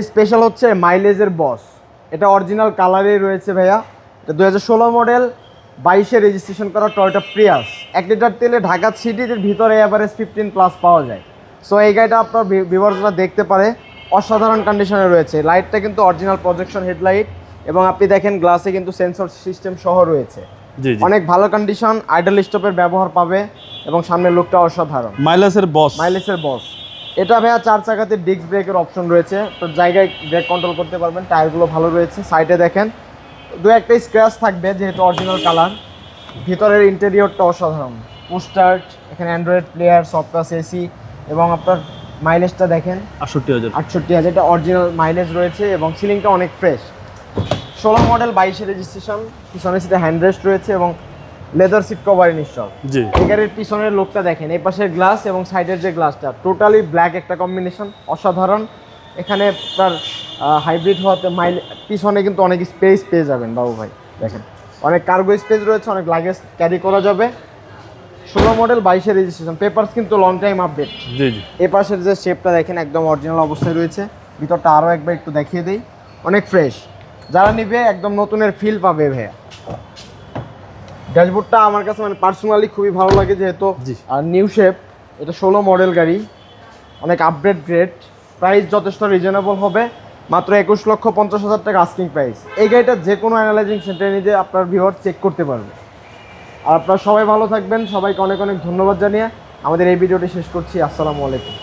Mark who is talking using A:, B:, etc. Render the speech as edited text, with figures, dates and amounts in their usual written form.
A: Special হচ্ছে মাইলেজের বস, এটা original কালারেই রয়েছে ভাইয়া। এটা 2016 মডেল, 22-এ রেজিস্ট্রেশন করা টয়োটা প্রিয়াস। 1 লিটার তেলে ঢাকা সিটির ভিতরে এভারেজ 15+ পাওয়া যায়। সো এই গাড়িটা আপনার ভিউয়ার্সরা দেখতে পারে, অসাধারণ কন্ডিশনে রয়েছে। লাইটটা কিন্তু অরিজিনাল প্রজেকশন হেডলাইট, এবং আপনি দেখেন গ্লাসে কিন্তু সেন্সর সিস্টেম সহ রয়েছে। অনেক ভালো কন্ডিশন, আইডল স্টপের ব্যবহার পাবে, এবং সামনের লুকটা অসাধারণ।
B: মাইলেজের বস।
A: এটা ভাইয়া 4 চাকাতে ডিস্ক ব্রেকের অপশন রয়েছে, তো জায়গায় ব্রেক কন্ট্রোল করতে পারবেন। টায়ারগুলো ভালো রয়েছে। সাইডে দেখেন দু একটা স্ক্র্যাচ থাকবে, যেহেতু অরিজিনাল কালার। ভিতরের ইন্টেরিয়রটা অসাধারণ। পুশ-স্টার্ট, এখানে অ্যান্ড্রয়েড প্লেয়ার, সফটওয়্যার, এসি, এবং আপনার মাইলেজটা দেখেন 68,000। এটা অরিজিনাল মাইলেজ রয়েছে, এবং সিলিংটা অনেক ফ্রেশ। 16 model, 22-এ registration. পিছনের সিটে হ্যান্ডরেস্ট রয়েছে, এবং লেদার সিট কভার ইনস্টল। এই গাড়ির পিছনের লোকটা দেখেন, এই পাশের গ্লাস এবং সাইডের যে গ্লাসটা টোটালি ব্ল্যাক একটা কম্বিনেশন, অসাধারণ। এখানে আপনার হাইব্রিড হওয়াতে পিছনে কিন্তু অনেক স্পেস পেয়ে যাবেন বাবু ভাই। দেখেন অনেক কার্গো স্পেস রয়েছে, অনেক লাগেজ ক্যারি করা যাবে। 16 মডেল, 22-এ রেজিস্ট্রেশন। পেপারস কিন্তু লং টাইম আপডেট। এই পাশের যে শেপটা দেখেন একদম অরিজিনাল অবস্থায় রয়েছে। ভিতরটা আরও একবার একটু দেখিয়ে দিই, অনেক ফ্রেশ। যারা নিবে একদম নতুনের ফিল পাবে ভাইয়া। ড্যাশবোর্ডটা আমার কাছে মানে পার্সোনালি খুবই ভালো লাগে, যেহেতু নিউ শেপ। এটা 16 মডেল গাড়ি, অনেক আপডেট গ্রেড। প্রাইস যথেষ্ট রিজনেবল হবে, মাত্র 21,50,000 টাকা আস্কিং প্রাইস। এই গাড়িটা যে কোনো অ্যানালাইজিং সেন্টারে নিজে আপনার ভিউয়ার চেক করতে পারবে। আর আপনারা সবাই ভালো থাকবেন। সবাইকে অনেক অনেক ধন্যবাদ জানিয়ে আমাদের এই ভিডিওটি শেষ করছি। আসসালামু আলাইকুম।